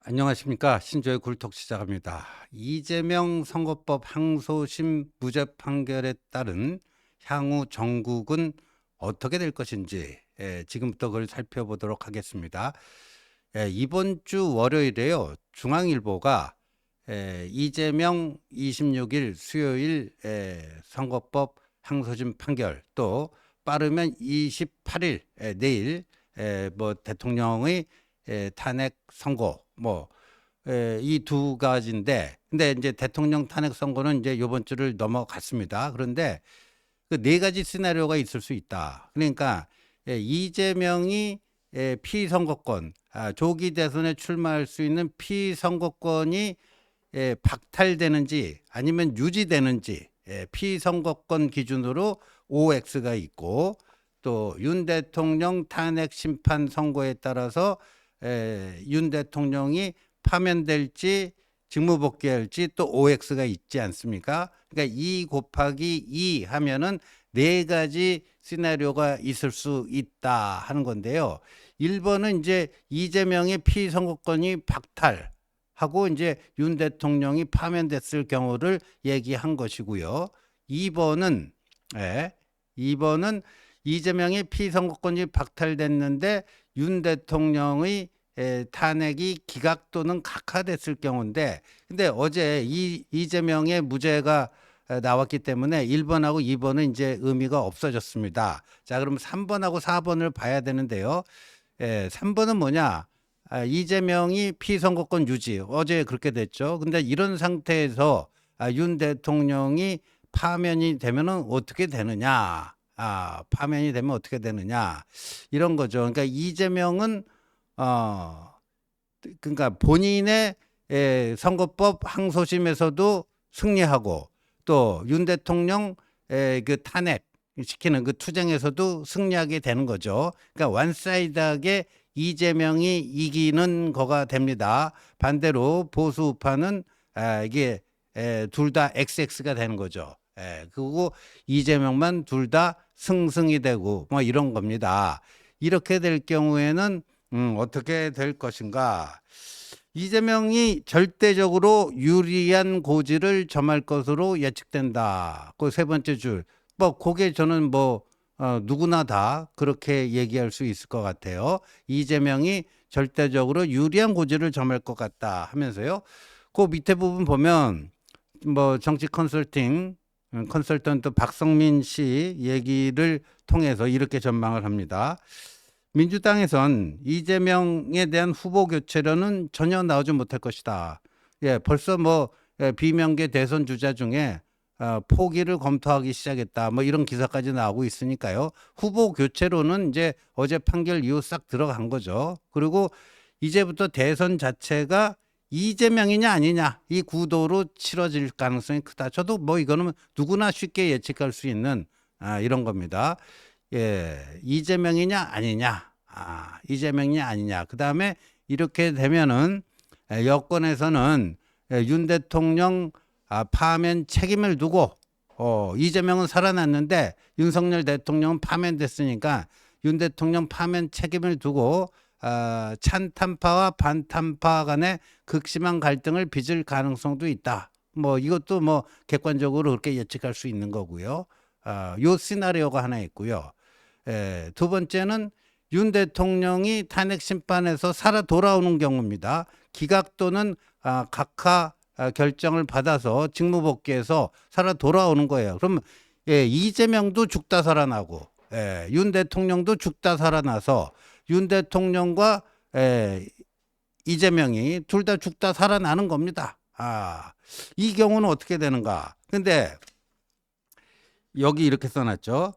안녕하십니까. 신조의 굴톡 시작합니다. 이재명 선거법 항소심 무죄 판결에 따른 향후 정국은 어떻게 될 것인지 지금부터 그걸 살펴보도록 하겠습니다. 이번 주 월요일에요. 중앙일보가 이재명 26일 수요일 선거법 항소심 판결, 또 빠르면 28일 내일 뭐 대통령의 탄핵 선고, 뭐 이 두 가지인데, 근데 이제 대통령 탄핵 선고는 이제 이번 주를 넘어갔습니다. 그런데 그 네 가지 시나리오가 있을 수 있다. 그러니까 이재명이 피선거권, 조기 대선에 출마할 수 있는 피선거권이 박탈되는지 아니면 유지되는지, 피선거권 기준으로 OX가 있고, 또 윤 대통령 탄핵 심판 선고에 따라서 윤 대통령이 파면될지 직무복귀할지 또 OX가 있지 않습니까? 그러니까 2 곱하기 2 하면은 네 가지 시나리오가 있을 수 있다 하는 건데요. 1번은 이제 이재명의 피선거권이 박탈하고 이제 윤 대통령이 파면됐을 경우를 얘기한 것이고요. 2번은 이재명의 피선거권이 박탈됐는데 윤 대통령의 탄핵이 기각 또는 각하됐을 경우인데, 근데 어제 이재명의 무죄가 나왔기 때문에 1번하고 2번은 이제 의미가 없어졌습니다. 자, 그럼 3번하고 4번을 봐야 되는데요. 3번은 뭐냐? 이재명이 피선거권 유지. 어제 그렇게 됐죠. 근데 이런 상태에서 윤 대통령이 파면이 되면은 어떻게 되느냐? 파면이 되면 어떻게 되느냐? 이런 거죠. 그러니까 이재명은 그러니까 본인의 선거법 항소심에서도 승리하고, 또 윤 대통령 그 탄핵 시키는 그 투쟁에서도 승리하게 되는 거죠. 그러니까 원사이드하게 이재명이 이기는 거가 됩니다. 반대로 보수 우파는 이게 둘 다 XX가 되는 거죠. 그리고 이재명만 둘 다 승승이 되고 뭐 이런 겁니다. 이렇게 될 경우에는 어떻게 될 것인가? 이재명이 절대적으로 유리한 고지를 점할 것으로 예측된다. 그 세 번째 줄. 뭐 그게 저는 뭐 누구나 다 그렇게 얘기할 수 있을 것 같아요. 이재명이 절대적으로 유리한 고지를 점할 것 같다 하면서요. 그 밑에 부분 보면 뭐 정치 컨설턴트 박성민 씨 얘기를 통해서 이렇게 전망을 합니다. 민주당에선 이재명에 대한 후보 교체론은 전혀 나오지 못할 것이다. 벌써 뭐 비명계 대선 주자 중에 포기를 검토하기 시작했다. 뭐 이런 기사까지 나오고 있으니까요. 후보 교체론은 이제 어제 판결 이후 싹 들어간 거죠. 그리고 이제부터 대선 자체가 이재명이냐 아니냐 이 구도로 치러질 가능성이 크다. 저도 뭐 이거는 누구나 쉽게 예측할 수 있는 이런 겁니다. 이재명이냐 아니냐, 이재명이냐 아니냐. 그 다음에 이렇게 되면은 여권에서는 윤 대통령 파면 책임을 두고 이재명은 살아났는데 윤석열 대통령은 파면됐으니까 윤 대통령 파면 책임을 두고 찬탄파와 반탄파 간의 극심한 갈등을 빚을 가능성도 있다. 뭐 이것도 뭐 객관적으로 그렇게 예측할 수 있는 거고요. 요 시나리오가 하나 있고요. 두 번째는 윤 대통령이 탄핵 심판에서 살아 돌아오는 경우입니다. 기각 또는 각하 결정을 받아서 직무복귀해서 살아 돌아오는 거예요. 그럼 이재명도 죽다 살아나고, 윤 대통령도 죽다 살아나서 윤 대통령과 이재명이 둘 다 죽다 살아나는 겁니다. 이 경우는 어떻게 되는가? 근데 여기 이렇게 써놨죠.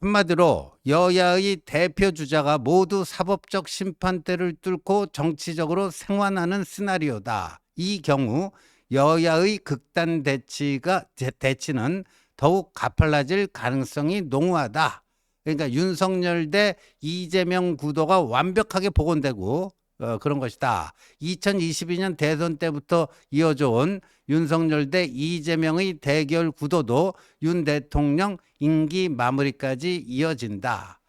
한마디로 여야의 대표 주자가 모두 사법적 심판대를 뚫고 정치적으로 생환하는 시나리오다. 이 경우 여야의 극단 대치는 더욱 가팔라질 가능성이 농후하다. 그러니까 윤석열 대 이재명 구도가 완벽하게 복원되고, 그런 것이다. 2022년 대선 때부터 이어져 온 윤석열 대 이재명의 대결 구도도 윤 대통령 임기 마무리까지 이어진다.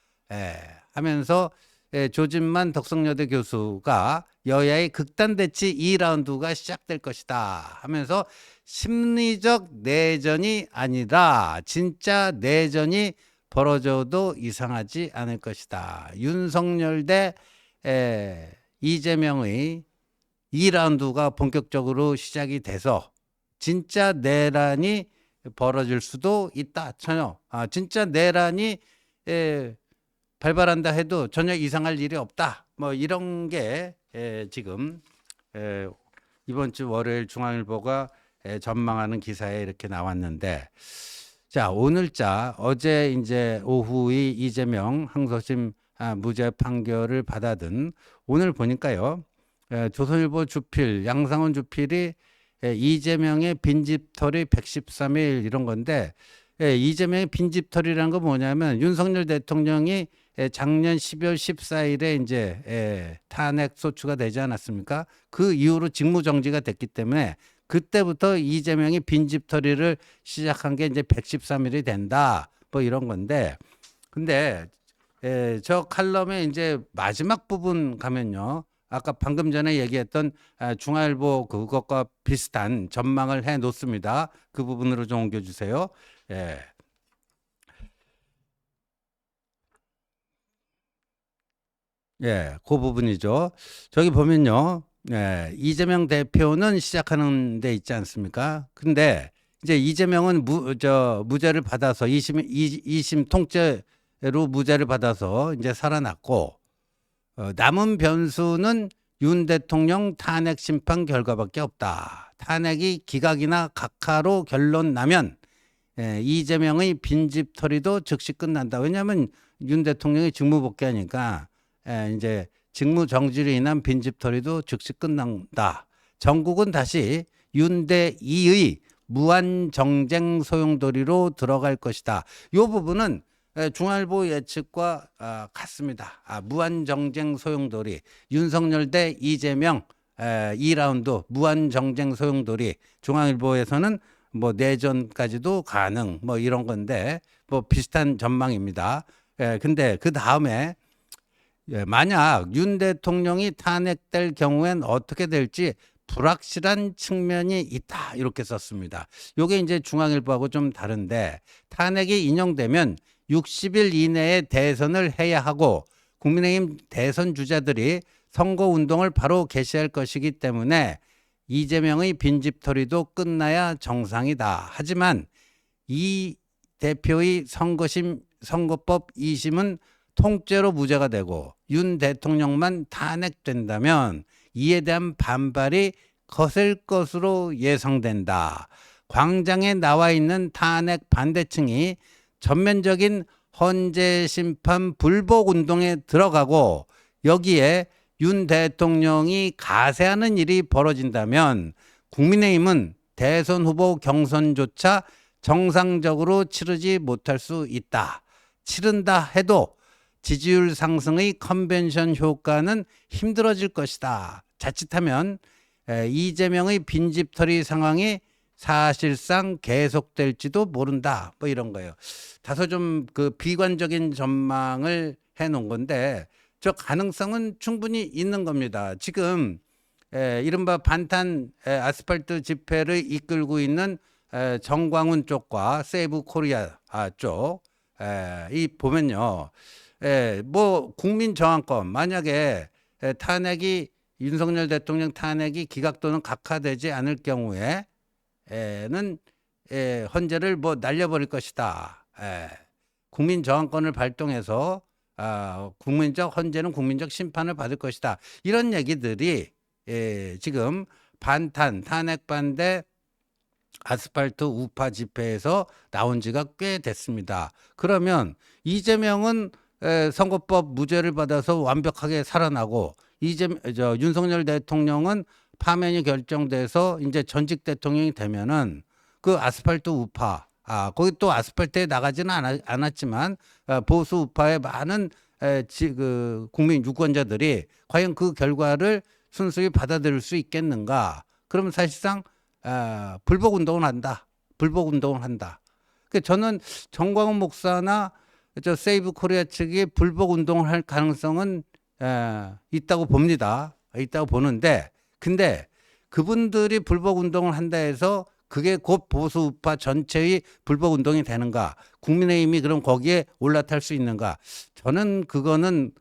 하면서 조진만 덕성여대 교수가 여야의 극단 대치 2라운드가 시작될 것이다 하면서 심리적 내전이 아니라 진짜 내전이 벌어져도 이상하지 않을 것이다. 윤석열 대 이재명의 2라운드가 본격적으로 시작이 돼서 진짜 내란이 벌어질 수도 있다. 전혀 진짜 내란이 발발한다 해도 전혀 이상할 일이 없다. 뭐 이런 게 지금 이번 주 월요일 중앙일보가 전망하는 기사에 이렇게 나왔는데, 자, 오늘자 어제 이제 오후의 이재명 항소심 무죄 판결을 받아든 오늘 보니까요, 조선일보 주필 양상원 주필이 이재명의 빈집털이 113일 이런 건데, 이재명의 빈집털이라는 건 뭐냐면 윤석열 대통령이 작년 12월 14일에 이제 탄핵 소추가 되지 않았습니까? 그 이후로 직무정지가 됐기 때문에 그때부터 이재명이 빈집털이를 시작한 게 이제 113일이 된다. 뭐 이런 건데, 근데 저 칼럼의 이제 마지막 부분 가면요, 아까 방금 전에 얘기했던 중앙일보 그것과 비슷한 전망을 해 놓습니다. 그 부분으로 좀 옮겨주세요. 그 부분이죠. 저기 보면요, 이재명 대표는 시작하는 데 있지 않습니까? 근데 이제 이재명은 무죄를 받아서 2심 통째로 무죄를 받아서 이제 살아났고, 남은 변수는 윤 대통령 탄핵 심판 결과밖에 없다. 탄핵이 기각이나 각하로 결론 나면 이재명의 빈집털이도 즉시 끝난다. 왜냐하면 윤 대통령이 직무복귀하니까 이제 직무 정지로 인한 빈집털이도 즉시 끝난다. 전국은 다시 윤대 2의 무한 정쟁 소용돌이로 들어갈 것이다. 이 부분은 중앙일보 예측과 같습니다. 무한 정쟁 소용돌이, 윤석열 대 이재명 2라운드 무한 정쟁 소용돌이, 중앙일보에서는 뭐 내전까지도 가능 뭐 이런 건데 뭐 비슷한 전망입니다. 근데 그 다음에 만약 윤 대통령이 탄핵될 경우엔 어떻게 될지 불확실한 측면이 있다 이렇게 썼습니다. 이게 이제 중앙일보하고 좀 다른데, 탄핵이 인용되면 60일 이내에 대선을 해야 하고 국민의힘 대선 주자들이 선거운동을 바로 개시할 것이기 때문에 이재명의 빈집털이도 끝나야 정상이다. 하지만 이 대표의 선거법 2심은 통째로 무죄가 되고 윤 대통령만 탄핵된다면 이에 대한 반발이 거셀 것으로 예상된다. 광장에 나와 있는 탄핵 반대층이 전면적인 헌재 심판 불복 운동에 들어가고 여기에 윤 대통령이 가세하는 일이 벌어진다면 국민의힘은 대선 후보 경선조차 정상적으로 치르지 못할 수 있다. 치른다 해도 지지율 상승의 컨벤션 효과는 힘들어질 것이다. 자칫하면 이재명의 빈집털이 상황이 사실상 계속될지도 모른다. 뭐 이런 거예요. 다소 좀 그 비관적인 전망을 해놓은 건데 저 가능성은 충분히 있는 겁니다. 지금 이른바 반탄 아스팔트 집회를 이끌고 있는 정광훈 쪽과 세이브 코리아 쪽, 이 보면요, 뭐 국민 저항권 만약에 탄핵이 윤석열 대통령 탄핵이 기각 또는 각하되지 않을 경우에는 헌재를 뭐 날려버릴 것이다. 국민 저항권을 발동해서 국민적 헌재는 국민적 심판을 받을 것이다. 이런 얘기들이 지금 반탄 탄핵 반대 아스팔트 우파 집회에서 나온 지가 꽤 됐습니다. 그러면 이재명은 선거법 무죄를 받아서 완벽하게 살아나고 윤석열 대통령은 파면이 결정돼서 이제 전직 대통령이 되면은 그 아스팔트 우파, 거기 또 아스팔트에 나가지는 않았지만 보수 우파의 많은 그 국민 유권자들이 과연 그 결과를 순수히 받아들일 수 있겠는가? 그러면 사실상 불복 운동을 한다. 불복 운동을 한다. 그 저는 정광훈 목사나 저 세이브 코리아 측이 불복 운동을 할 가능성은 있다고 봅니다. 있다고 보는데, 근데 그분들이 불복 운동을 한다 해서 그게 곧 보수 우파 전체의 불복 운동이 되는가? 국민의힘이 그럼 거기에 올라탈 수 있는가? 저는 그거는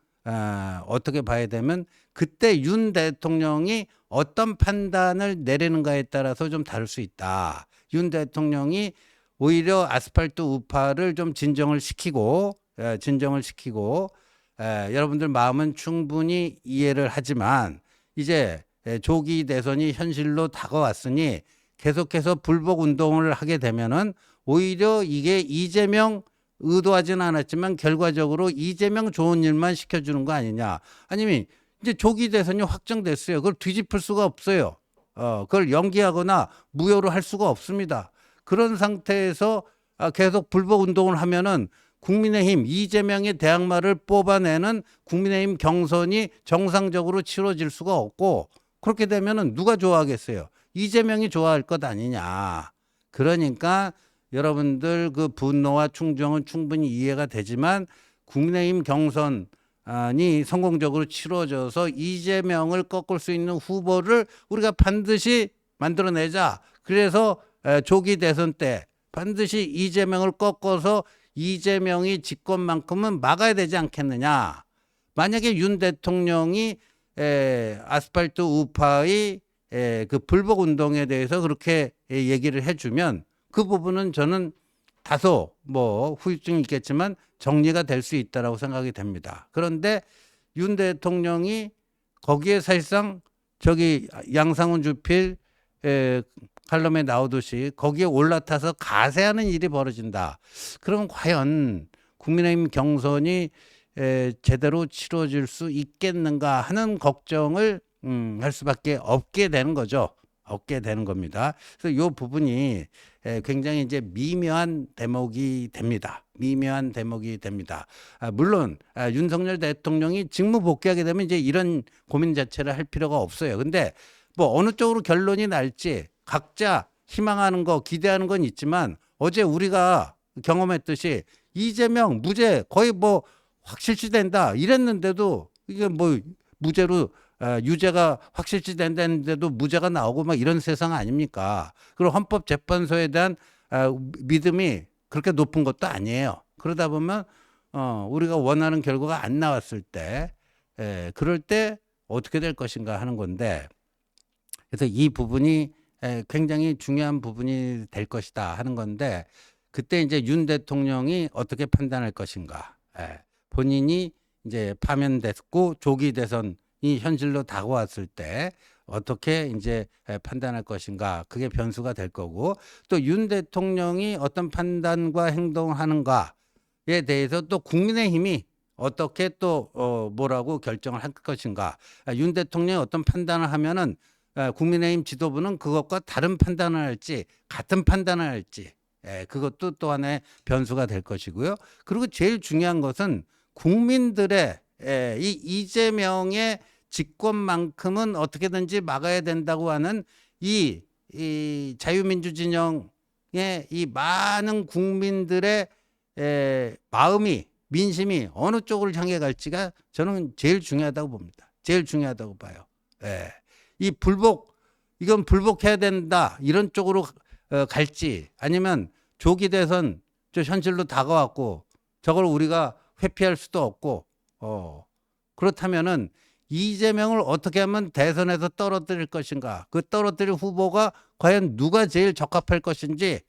어떻게 봐야 되면 그때 윤 대통령이 어떤 판단을 내리는가에 따라서 좀 다를 수 있다. 윤 대통령이 오히려 아스팔트 우파를 좀 진정을 시키고 여러분들 마음은 충분히 이해를 하지만 이제 조기 대선이 현실로 다가왔으니 계속해서 불복 운동을 하게 되면은 오히려 이게 이재명 의도하지는 않았지만 결과적으로 이재명 좋은 일만 시켜주는 거 아니냐. 아니면 이제 조기 대선이 확정됐어요. 그걸 뒤집을 수가 없어요. 그걸 연기하거나 무효로 할 수가 없습니다. 그런 상태에서 계속 불복 운동을 하면은 국민의힘 이재명의 대항마를 뽑아내는 국민의힘 경선이 정상적으로 치러질 수가 없고 그렇게 되면은 누가 좋아하겠어요? 이재명이 좋아할 것 아니냐. 그러니까 여러분들 그 분노와 충정은 충분히 이해가 되지만 국민의힘 경선이 성공적으로 치러져서 이재명을 꺾을 수 있는 후보를 우리가 반드시 만들어내자. 그래서 조기 대선 때 반드시 이재명을 꺾어서 이재명이 집권만큼은 막아야 되지 않겠느냐. 만약에 윤 대통령이 아스팔트 우파의 그 불복 운동에 대해서 그렇게 얘기를 해주면 그 부분은 저는 다소 뭐 후유증이 있겠지만 정리가 될 수 있다라고 생각이 됩니다. 그런데 윤 대통령이 거기에 사실상 저기 양상훈 주필 칼럼에 나오듯이 거기에 올라타서 가세하는 일이 벌어진다. 그럼 과연 국민의힘 경선이 제대로 치러질 수 있겠는가 하는 걱정을 할 수밖에 없게 되는 거죠. 없게 되는 겁니다. 그래서 이 부분이 굉장히 이제 미묘한 대목이 됩니다. 미묘한 대목이 됩니다. 물론 윤석열 대통령이 직무 복귀하게 되면 이제 이런 고민 자체를 할 필요가 없어요. 근데 뭐 어느 쪽으로 결론이 날지 각자 희망하는 거 기대하는 건 있지만 어제 우리가 경험했듯이 이재명 무죄 거의 뭐 확실시된다 이랬는데도 이게 뭐 무죄로 유죄가 확실시된다는데도 무죄가 나오고 막 이런 세상 아닙니까? 그리고 헌법재판소에 대한 믿음이 그렇게 높은 것도 아니에요. 그러다 보면 우리가 원하는 결과가 안 나왔을 때 그럴 때 어떻게 될 것인가 하는 건데 그래서 이 부분이 굉장히 중요한 부분이 될 것이다 하는 건데 그때 이제 윤 대통령이 어떻게 판단할 것인가. 본인이 이제 파면됐고 조기 대선이 현실로 다가왔을 때 어떻게 이제 판단할 것인가. 그게 변수가 될 거고 또 윤 대통령이 어떤 판단과 행동을 하는가에 대해서 또 국민의힘이 어떻게 또 뭐라고 결정을 할 것인가. 윤 대통령이 어떤 판단을 하면은 국민의힘 지도부는 그것과 다른 판단을 할지 같은 판단을 할지 그것도 또 하나의 변수가 될 것이고요. 그리고 제일 중요한 것은 국민들의 이 이재명의 집권만큼은 어떻게든지 막아야 된다고 하는 이 자유민주 진영의 이 많은 국민들의 마음이 민심이 어느 쪽을 향해 갈지가 저는 제일 중요하다고 봅니다. 제일 중요하다고 봐요. 이 이건 불복해야 된다 이런 쪽으로 갈지 아니면 조기 대선 저 현실로 다가왔고 저걸 우리가 회피할 수도 없고 그렇다면은 이재명을 어떻게 하면 대선에서 떨어뜨릴 것인가 그 떨어뜨릴 후보가 과연 누가 제일 적합할 것인지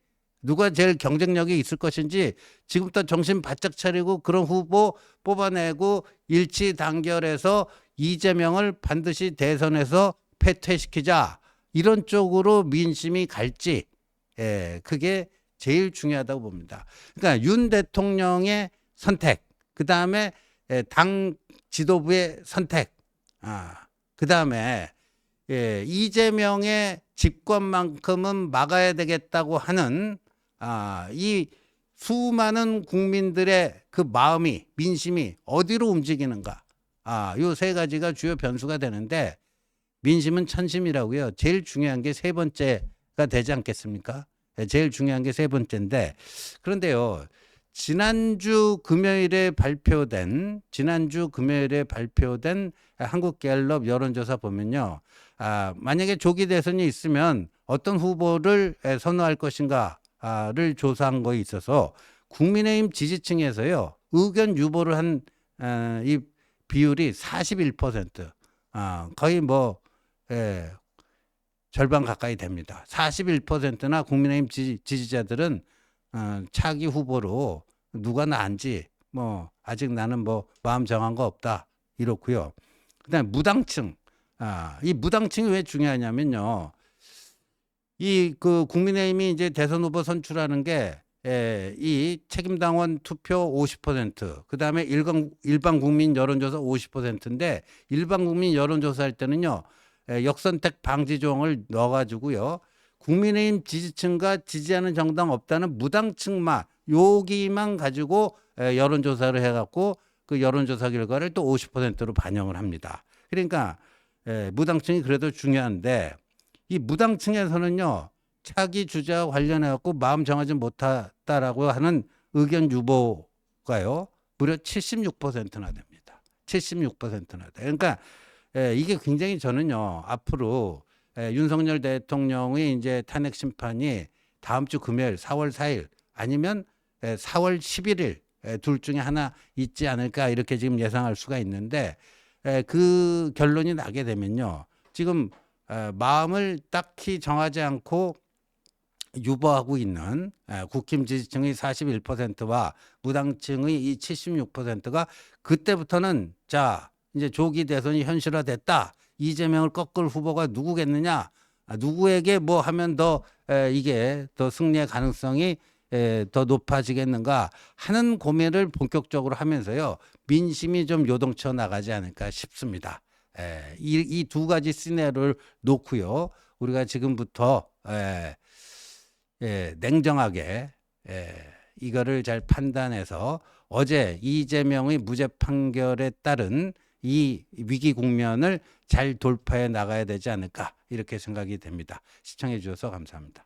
누가 제일 경쟁력이 있을 것인지 지금부터 정신 바짝 차리고 그런 후보 뽑아내고 일치 단결해서 이재명을 반드시 대선에서 패퇴시키자 이런 쪽으로 민심이 갈지 그게 제일 중요하다고 봅니다. 그러니까 윤 대통령의 선택 그다음에 당 지도부의 선택 그다음에 이재명의 집권만큼은 막아야 되겠다고 하는 이 수많은 국민들의 그 마음이, 민심이 어디로 움직이는가. 요 세 가지가 주요 변수가 되는데, 민심은 천심이라고요. 제일 중요한 게 세 번째가 되지 않겠습니까? 제일 중요한 게 세 번째인데, 그런데요, 지난주 금요일에 발표된 한국갤럽 여론조사 보면요, 만약에 조기 대선이 있으면 어떤 후보를 선호할 것인가를 조사한 거에 있어서 국민의힘 지지층에서요, 의견 유보를 한 이 비율이 41%, 거의 뭐 절반 가까이 됩니다. 41%나 국민의힘 지지자들은 차기 후보로 누가 나은지 뭐 아직 나는 뭐 마음 정한 거 없다 이렇고요. 그다음에 무당층, 이 무당층이 왜 중요하냐면요. 이 그 국민의힘이 이제 대선 후보 선출하는 게 이 책임당원 투표 50%, 그다음에 일반 국민 여론조사 50%인데, 일반 국민 여론조사할 때는요, 역선택 방지 조항을 넣어가지고요, 국민의힘 지지층과 지지하는 정당 없다는 무당층만, 여기만 가지고 여론조사를 해갖고 그 여론조사 결과를 또 50%로 반영을 합니다. 그러니까 무당층이 그래도 중요한데, 이 무당층에서는요, 차기 주자와 관련해 갖고 마음 정하지 못했다라고 하는 의견 유보가요, 무려 76%나 됩니다. 76%나 돼. 그러니까 이게 굉장히 저는요, 앞으로 윤석열 대통령의 이제 탄핵 심판이 다음 주 금요일 4월 4일 아니면 4월 11일 둘 중에 하나 있지 않을까, 이렇게 지금 예상할 수가 있는데, 그 결론이 나게 되면요, 지금 마음을 딱히 정하지 않고 유보하고 있는 국힘 지지층의 41%와 무당층의 이 76%가 그때부터는 자, 이제 조기 대선이 현실화됐다, 이재명을 꺾을 후보가 누구겠느냐, 누구에게 뭐 하면 더 이게 더 승리의 가능성이 더 높아지겠는가 하는 고민을 본격적으로 하면서요, 민심이 좀 요동쳐 나가지 않을까 싶습니다. 이 두 가지 시나리오를 놓고요, 우리가 지금부터 냉정하게 이거를 잘 판단해서 어제 이재명의 무죄 판결에 따른 이 위기 국면을 잘 돌파해 나가야 되지 않을까, 이렇게 생각이 됩니다. 시청해 주셔서 감사합니다.